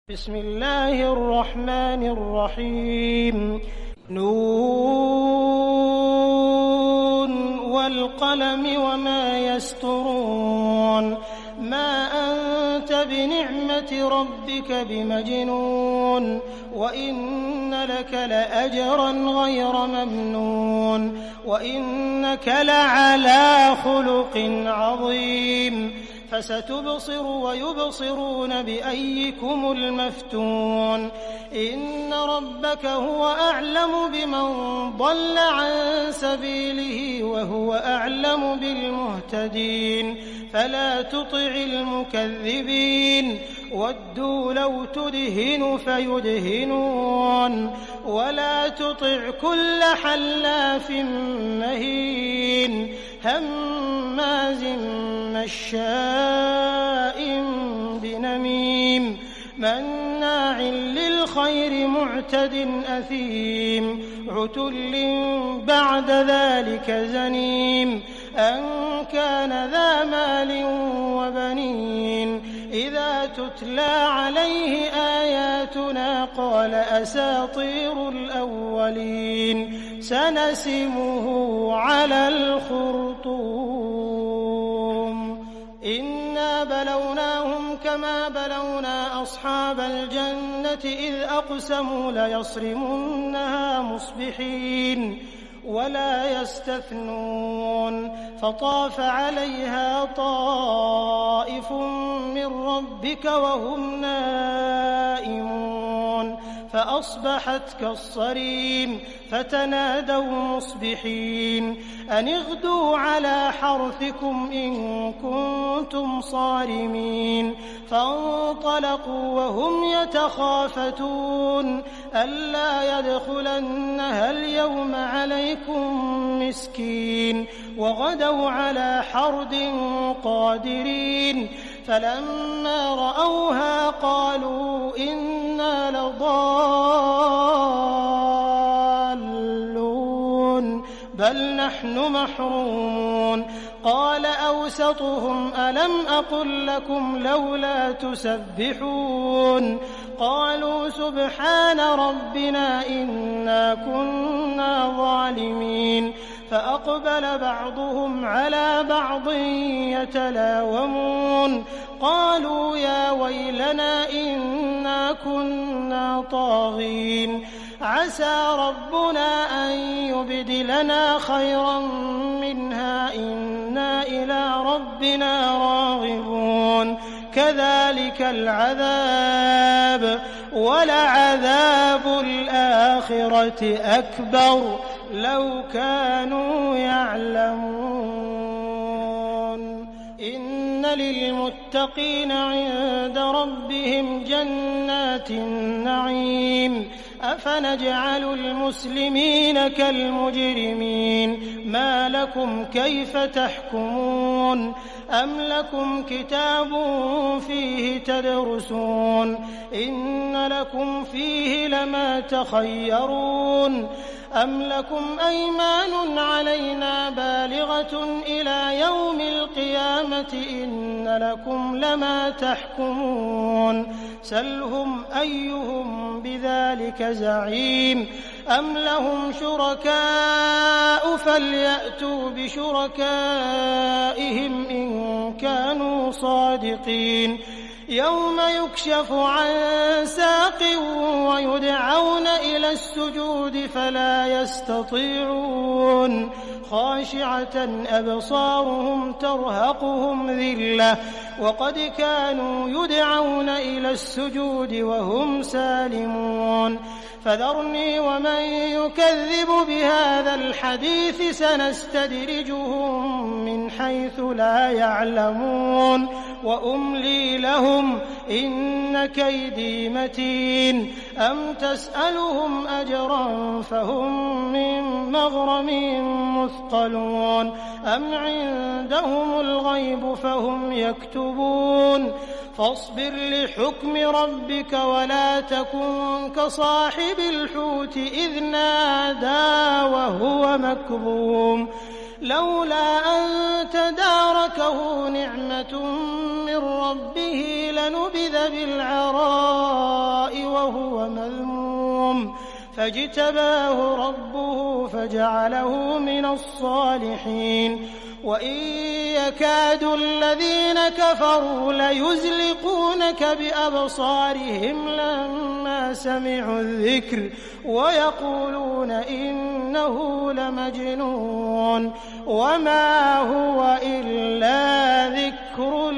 بسم الله الرحمن الرحيم نون والقلم وما يسطرون ما أنت بنعمة ربك بمجنون وإن لك لأجرا غير ممنون وإنك لعلى خلق عظيم فستبصر ويبصرون بأيكم المفتون إن ربك هو أعلم بمن ضل عن سبيله وهو أعلم بالمهتدين فلا تطع المكذبين ودوا لو تدهن فيدهنون ولا تطع كل حلاف مهين هماز مشاء بنميم مناع للخير معتد أثيم عتل بعد ذلك زنيم أن كان ذا مال وبنين إذا تتلى عليه آياتنا قال أساطير الأولين سنسمه على الخرطوم إنا بلوناهم كما بلونا أصحاب الجنة إذ أقسموا ليصرمنها مصبحين ولا يستثنون فطاف عليها طائف من ربك وهم نائمون فأصبحت كالصريم فتنادوا مصبحين أن اغدوا على حرثكم إن كنتم صارمين فانطلقوا وهم يتخافتون ألا يدخلنها اليوم عليكم مسكين وغدوا على حرد قادرين فلما رأوها قالوا إنا لضالون بل نحن محرومون قال أوسطهم ألم أقل لكم لولا تسبحون قالوا سبحان ربنا إنا كنا ظالمين فأقبل بعضهم على بعض يتلاومون قالوا يا ويلنا إنا كنا طاغين عسى ربنا أن يبدلنا خيرا منها إنا إلى ربنا راغبون كذلك العذاب ولعذاب الآخرة أكبر لو كانوا يعلمون إن للمتقين عند ربهم جنات النعيم أفنجعل المسلمين كالمجرمين ما لكم كيف تحكمون أم لكم كتاب فيه تدرسون إن لكم فيه لما تخيرون أم لكم أيمان علينا بالغة إلى يوم القيامة إن لكم لما تحكمون سلهم أيهم بذلك زعيم أم لهم شركاء فليأتوا بشركائهم إن كانوا صادقين يوم يكشف عن ساق ويدعون إلى السجود فلا يستطيعون خاشعة أبصارهم ترهقهم ذلة وقد كانوا يدعون إلى السجود وهم سالمون فذرني ومن يكذب بهذا الحديث سنستدرجهم من حيث لا يعلمون وأملي لهم إن كيدي متين أم تسألهم أجرا فهم من مغرم مثقلون أم عندهم الغيب فهم يكتبون فاصبر لحكم ربك ولا تكن كصاحب الحوت إذ نادى وهو مكظوم لولا أن تداركه نعمة من ربه لنبذ بالعراء فاجتباه ربه فجعله من الصالحين وإن يكاد الذين كفروا ليزلقونك بأبصارهم لما سمعوا الذكر ويقولون إنه لمجنون وما هو إلا ذكر